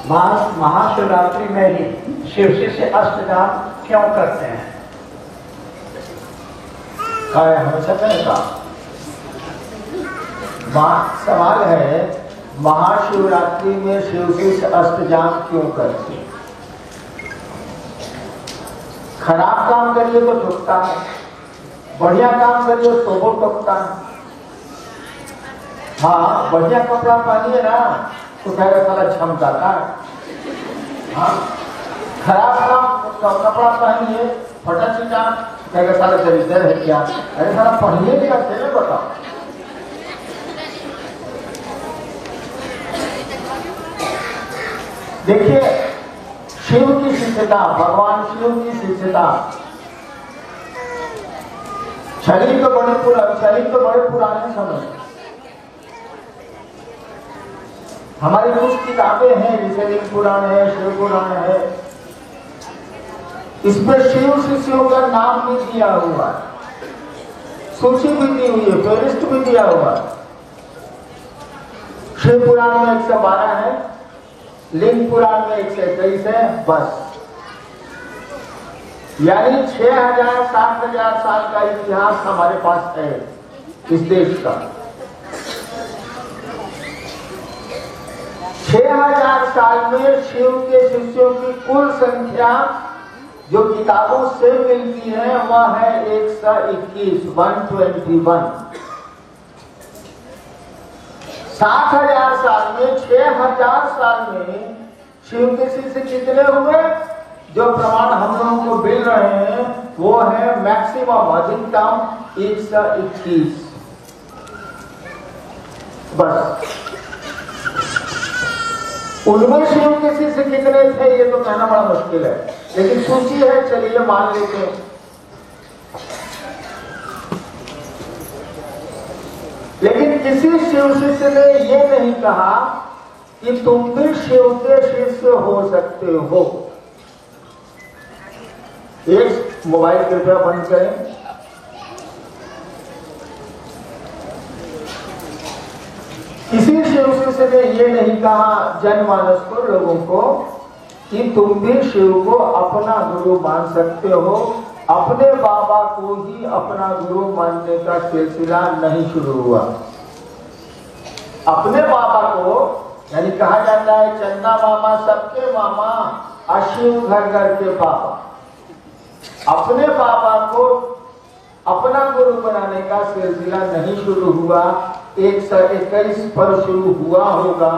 महाशिवरात्रि में ही शिव से अष्टजाम क्यों करते हैं? हमेशा नहीं कहा। सवाल है महाशिवरात्रि में शिव से अष्टजाम क्यों करते हैं? खराब काम करिए तो ठुकता है, बढ़िया काम करिए तो वो ठुकता है। हाँ, बढ़िया कपड़ा पहनिए ना तो कहेगा साला झमकाता है। हाँ, खराब काम कपड़ा पहनिए फटा चिटा कहेगा साला दरिद्र है क्या। अरे साला पहनिए क्या थे बताओ। देखिए शिव की शिष्यता, भगवान शिव की शिष्यता, शरीर तो बड़े पुराने समय, हमारी कुछ किताबें हैं जैसे लिंग पुराण है, शिव पुराण है, इसमें शिव शिष्यों का नाम भी दिया हुआ है, सूची भी दी हुई है, फेरिस्ट भी दिया हुआ है। शिव पुराण में 112 है, लिंग पुराण में 121 है, बस। यानी 6000-7000 साल का इतिहास हमारे पास है इस देश का। 6000 साल में शिव के शिष्यों की कुल संख्या जो किताबों से मिलती है वह है 121, 121। 60,000 साल में, 6000 साल में शिव के शिष्य कितने हुए? जो प्रमाण हम लोगों को मिल रहे हैं वो है मैक्सिमम, अधिकतम 121, बस। उनमें शिव के शिष्य कितने थे ये तो कहना बड़ा मुश्किल है, लेकिन सूची है, चलिए मान लेते हैं। लेकिन किसी शिव शिष्य ने ये नहीं कहा कि तुम भी शिव के शिष्य हो सकते हो। एक मोबाइल कृपया बंद करें। किसी शिव शिष्य ने ये नहीं कहा जनमानस को, लोगों को, कि तुम भी शिव को अपना गुरु मान सकते हो। अपने बाबा को ही अपना गुरु मानने का सिलसिला नहीं शुरू हुआ। अपने बाबा को, यानी कहा जाता है चंदा मामा सबके मामा, अशिव घर घर के बाबा। अपने बाबा को अपना गुरु बनाने का सिलसिला नहीं शुरू हुआ। 121 पर शुरू हुआ होगा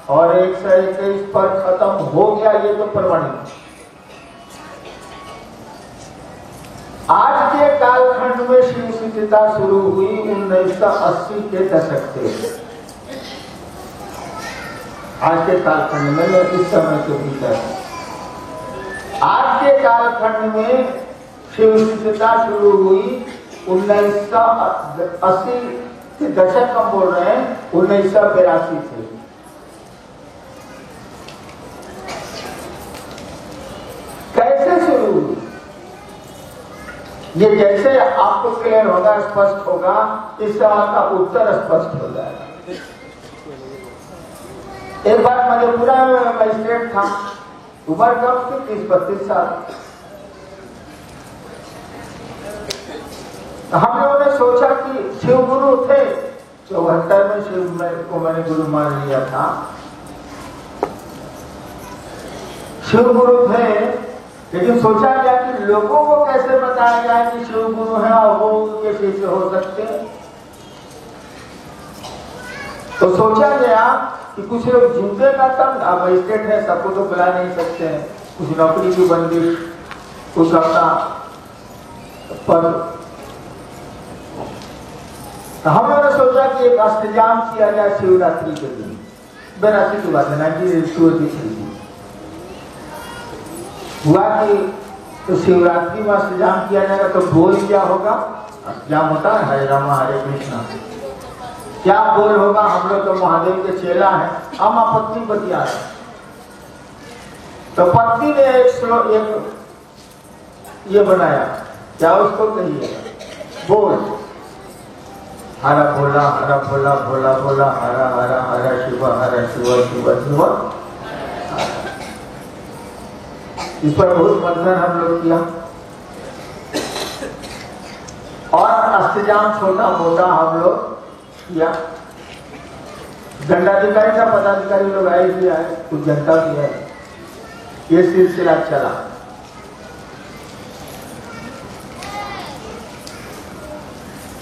और 121 पर खत्म हो गया, ये तो प्रमाणित। आज के कालखंड में शिव शिष्यता शुरू हुई 1980 के दशक से। आज के कालखंड में, इस समय के भीतर आज के कालखंड में शिव शिष्यता शुरू हुई 1980 के दशक, हम बोल रहे हैं 1982 से। कैसे शुरू हुई ये जैसे आपको क्लियर होगा, स्पष्ट होगा, इस सवाल का उत्तर स्पष्ट हो जाएगा। एक बार मधेपुरा में मजिस्ट्रेट था, उम्र कम थी 30-32 साल। हम लोगों ने सोचा कि शिव गुरु थे, 74 में शिव को मैंने गुरु मान लिया था। शिव गुरु थे, लेकिन सोचा गया कि लोगों को कैसे बताया जाए कि शिव गुरु है और वो उनके शिष्य हो सकते हैं। तो सोचा गया कि कुछ लोग झुकेगा तब, अब मजिस्ट्रेट है, सबको तो बुला नहीं सकते हैं, कुछ नौकरी की बंदिश, कुछ अपना पर। हम लोगों ने सोचा कि एक अष्टजाम किया जाए शिवरात्रि के दिन। 82 की बात है, 1983 हुआ कि तो शिवरात्रि में अष्टजाम किया जाएगा तो बोल क्या होगा? अष्टजाम होता है हरे रामा हरे कृष्णा, क्या बोल होगा? हम लोग तो महादेव के चेला हैं, हम आपत्ति बतिया रहे। तो पत्नी ने एक ये बनाया, क्या उसको कहिए, बोल हरा भोला हरा भोला भोला भोला हरा हरा हरा शिव शिव शिव शिव। इस पर बहुत मंथन हम लोग किया और अष्टजाम छोटा मोटा हम लोग किया। दंडाधिकारी का पदाधिकारी लोग आए भी आए, कुछ जनता भी है, ये सिलसिला चला।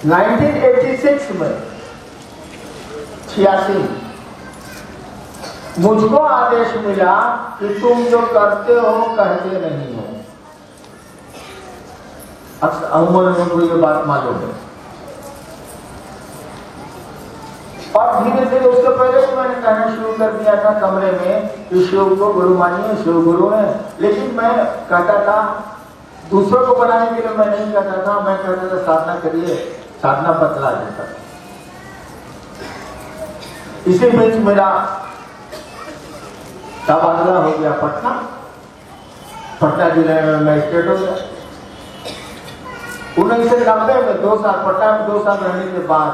नाइनटीन 86 में 86 मुझको आदेश मिला कि तुम जो करते हो कहते नहीं हो। अमूमन उनको ये बात मालूम है और धीरे धीरे उसके पहले भी मैंने कहना शुरू कर दिया था कमरे में कि शिव को गुरु मानिए, शिव गुरु है। लेकिन मैं कहता था दूसरों को बनाने के लिए मैं नहीं कहता था, मैं कहता था साधना करिए, साधना बतला देता। इसी बीच मेरा तबादला हो गया पटना जिले में मजिस्ट्रेट हो गया। 1990 में 2 साल पटना में 2 साल रहने के बाद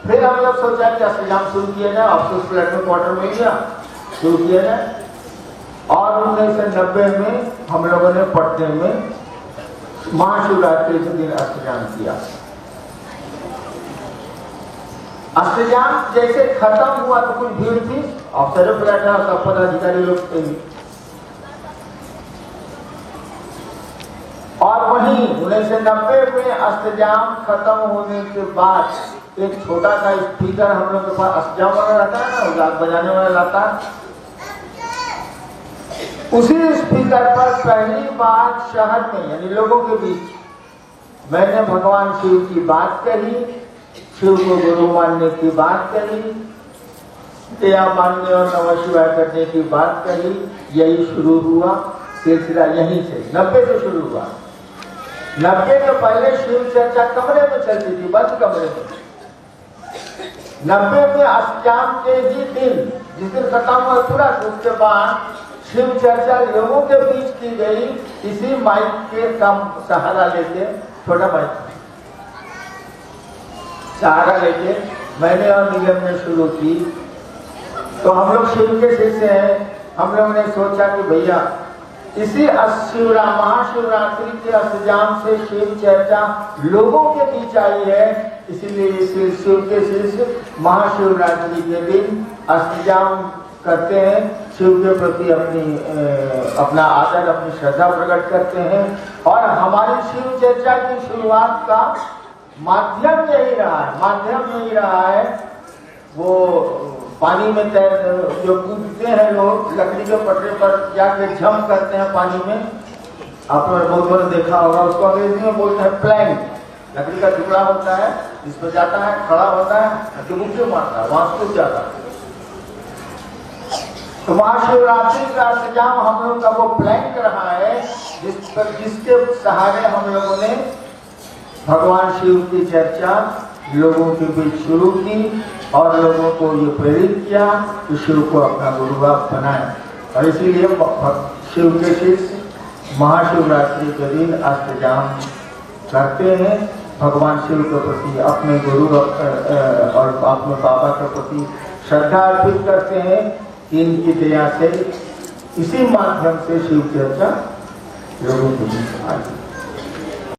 फिर हम लोग सोचा कि अष्टजाम शुरू किया जाए, अफसोस फ्लैट में क्वार्टर मिल गया, शुरू किया जाए। और 1990 में हम लोगों ने पटने में महाशिवरात्रि के दिन अष्टजाम किया। अष्टजाम जैसे खत्म हुआ तो कुछ भीड़ थी, अफसर बैठा, सब पदाधिकारी लोग थे। और वहीं 1990 में अष्टजाम खत्म होने के बाद एक छोटा सा स्पीकर हम लोग के पास, अष्टजाम वाला रहता है ना, उजाग बजाने वाला रहता है, उसी स्पीकर पर पहली बार शहर में यानी लोगों के बीच मैंने भगवान शिव की बात कही, शिव को गुरु मानने की बात कही, दया मानने और नमः शिवाय करने की बात कही। यही शुरू हुआ सिलसिला, यहीं से 90 से शुरू हुआ। 90 के पहले शिव चर्चा कमरे में चलती थी, बंद कमरे में। 90 में अष्टजाम के ही दिन, जिस दिन खत्म हुआ तुरंत उसके बाद शिव चर्चा लोगों के बीच की गई। इसी माइक के कम सहारा लेके, छोटा माइक सहारा लेके मैंने और निगम ने शुरू की। तो हम लोग शिव के शिष्य हैं, हम लोगों ने सोचा कि भैया इसी महाशिवरात्रि के अष्टजाम से शिव चर्चा लोगों के बीच आई है, इसीलिए शिव के शिष्य महाशिवरात्रि के दिन अष्टजाम करते हैं, शिव के प्रति अपना आदर, अपनी श्रद्धा प्रकट करते हैं। और हमारी शिव चर्चा की शुरुआत का माध्यम यही रहा है, वो पानी में तैर जो कूदते हैं लोग, लकड़ी के पटरे पर जाके जंप करते हैं पानी में, आपने बहुत बार देखा होगा। उसको अंग्रेजी में बोलते हैं प्लैंक। लकड़ी का टुकड़ा होता है, जिस पर जाता है, खड़ा होता है, डुबुक से मारता है, वहां कूद जाता है। तो महाशिवरात्रि का अष्टजाम हम लोग का वो प्लैंक रहा है, जिसके सहारे हम लोगों ने भगवान शिव की चर्चा लोगों के बीच शुरू की और लोगों को ये प्रेरित किया कि शिव को अपना गुरु बनाए। और इसीलिए शिव के शिष्य महाशिवरात्रि के दिन अष्टजाम करते हैं, भगवान शिव के प्रति, अपने गुरु और अपने बाबा के प्रति श्रद्धा अर्पित करते हैं। इनकी दया से, इसी माध्यम से शिव चर्चा लोगों के बीच आई।